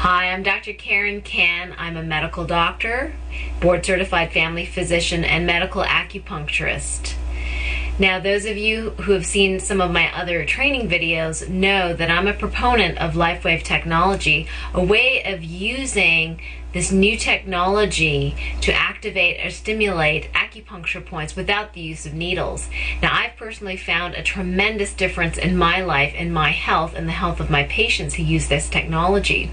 Hi, I'm Dr. Karen Kan. I'm a medical doctor, board-certified family physician, and medical acupuncturist. Now, those of you who have seen some of my other training videos know that I'm a proponent of LifeWave technology, a way of using this new technology to activate or stimulate acupuncture points without the use of needles. Now, I've personally found a tremendous difference in my life, in my health, and the health of my patients who use this technology.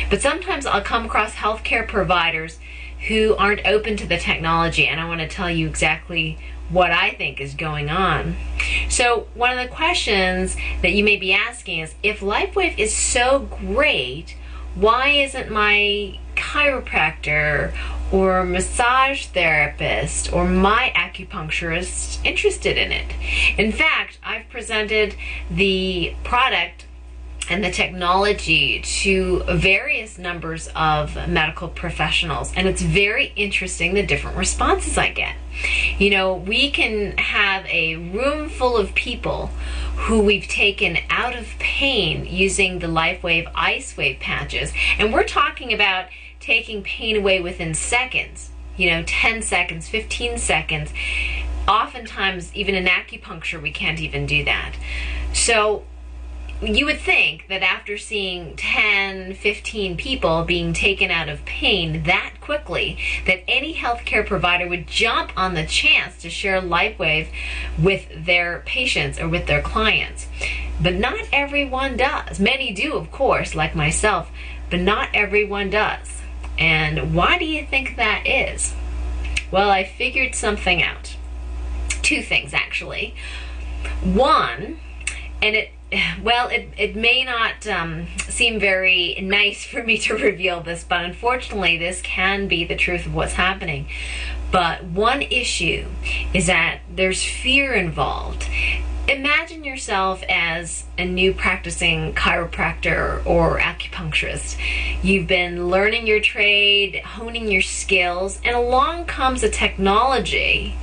But sometimes I'll come across healthcare providers who aren't open to the technology, and I want to tell you exactly what I think is going on. So one of the questions that you may be asking is, if LifeWave is so great, why isn't my chiropractor or massage therapist or my acupuncturist interested in it? In fact, I've presented the product and the technology to various numbers of medical professionals, and it's very interesting the different responses I get. You know, we can have a room full of people who we've taken out of pain using the LifeWave ice wave patches, and we're talking about taking pain away within seconds, 10 seconds, 15 seconds. Oftentimes, even in acupuncture, we can't even do that. So you would think that after seeing 10, 15 people being taken out of pain that quickly, that any healthcare provider would jump on the chance to share LifeWave with their patients or with their clients. But not everyone does. Many do, of course, like myself, but not everyone does. And why do you think that is? Well, I figured something out. Two things, actually. One, and it may not seem very nice for me to reveal this, but unfortunately this can be the truth of what's happening. But one issue is that there's fear involved. Imagine yourself as a new practicing chiropractor or acupuncturist. You've been learning your trade, honing your skills, and along comes a technology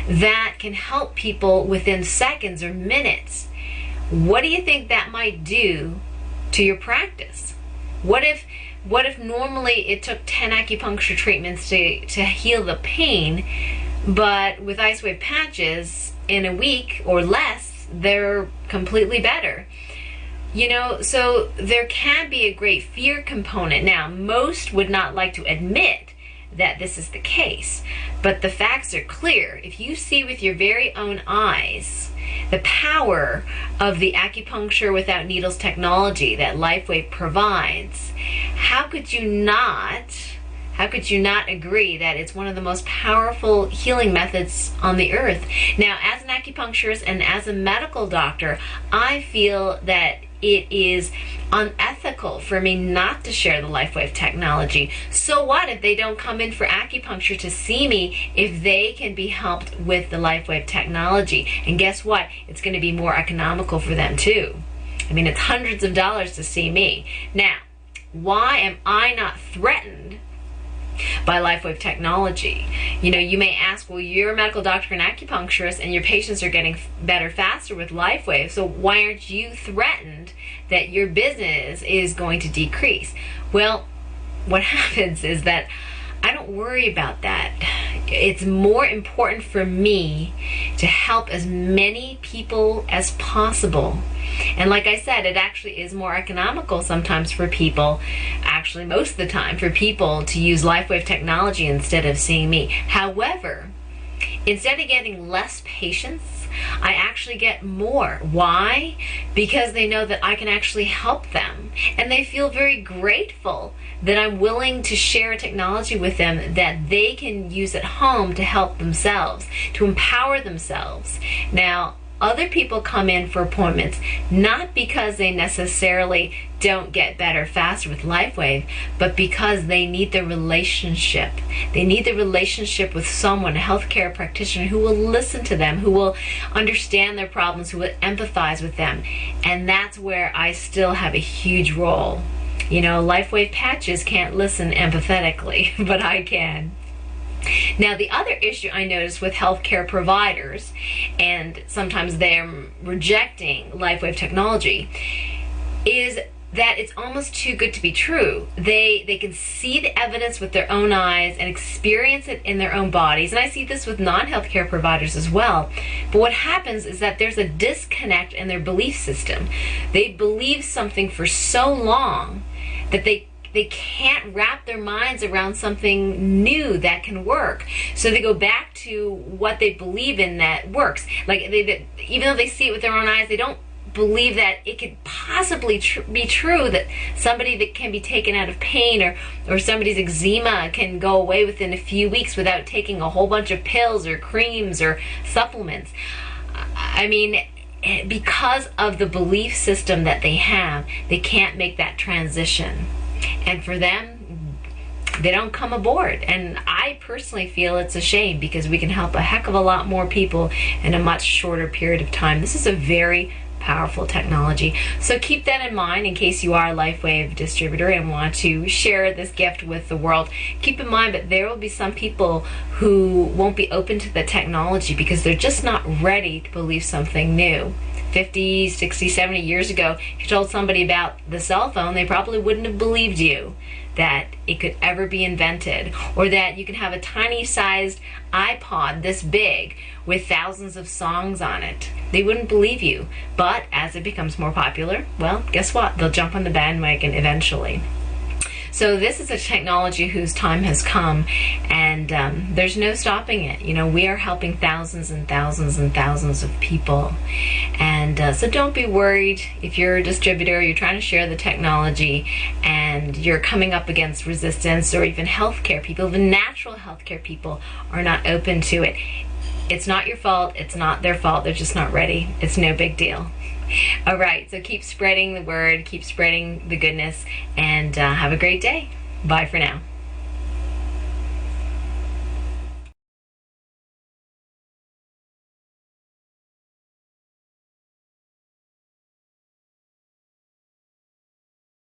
that can help people within seconds or minutes. What do you think that might do to your practice? What if normally it took 10 acupuncture treatments to heal the pain, but with ice wave patches in a week or less, they're completely better? So there can be a great fear component. Now, most would not like to admit that this is the case, but the facts are clear. If you see with your very own eyes the power of the acupuncture without needles technology that LifeWave provides, how could you not agree that it's one of the most powerful healing methods on the earth? Now, as an acupuncturist and as a medical doctor, I feel that it is unethical for me not to share the LifeWave technology. So what if they don't come in for acupuncture to see me if they can be helped with the LifeWave technology? And guess what? It's going to be more economical for them too. I mean, it's hundreds of dollars to see me. Now, why am I not threatened by LifeWave technology? You may ask, well, you're a medical doctor and acupuncturist and your patients are getting better faster with LifeWave, so why aren't you threatened that your business is going to decrease? Well, what happens is that I don't worry about that. It's more important for me to help as many people as possible. And like I said, it actually is more economical sometimes for people, actually most of the time, for people to use LifeWave technology instead of seeing me. However, instead of getting less patients, I actually get more. Why? Because they know that I can actually help them. And they feel very grateful that I'm willing to share a technology with them that they can use at home to help themselves, to empower themselves. Now, other people come in for appointments not because they necessarily don't get better faster with LifeWave, but because they need the relationship. They need the relationship with someone, a healthcare practitioner, who will listen to them, who will understand their problems, who will empathize with them. And that's where I still have a huge role. LifeWave patches can't listen empathetically, but I can. Now, the other issue I notice with healthcare providers, and sometimes they're rejecting LifeWave technology, is that it's almost too good to be true. They can see the evidence with their own eyes and experience it in their own bodies. And I see this with non-healthcare providers as well. But what happens is that there's a disconnect in their belief system. They believe something for so long that they can't wrap their minds around something new that can work. So they go back to what they believe in that works. Like even though they see it with their own eyes, they don't believe that it could possibly be true that somebody that can be taken out of pain, or somebody's eczema can go away within a few weeks without taking a whole bunch of pills or creams or supplements. I mean, because of the belief system that they have, they can't make that transition. And for them, they don't come aboard. And I personally feel it's a shame, because we can help a heck of a lot more people in a much shorter period of time. This is a very powerful technology. So keep that in mind in case you are a LifeWave distributor and want to share this gift with the world. Keep in mind that there will be some people who won't be open to the technology because they're just not ready to believe something new. 50, 60, 70 years ago, if you told somebody about the cell phone, they probably wouldn't have believed you that it could ever be invented, or that you can have a tiny sized iPod this big with thousands of songs on it. They wouldn't believe you. But as it becomes more popular, well, guess what? They'll jump on the bandwagon eventually. So this is a technology whose time has come, and there's no stopping it. You know, we are helping thousands and thousands and thousands of people. And so don't be worried if you're a distributor, you're trying to share the technology, and you're coming up against resistance, or even healthcare people, even natural healthcare people are not open to it. It's not your fault. It's not their fault. They're just not ready. It's no big deal. All right, so keep spreading the word, keep spreading the goodness, and have a great day. Bye for now.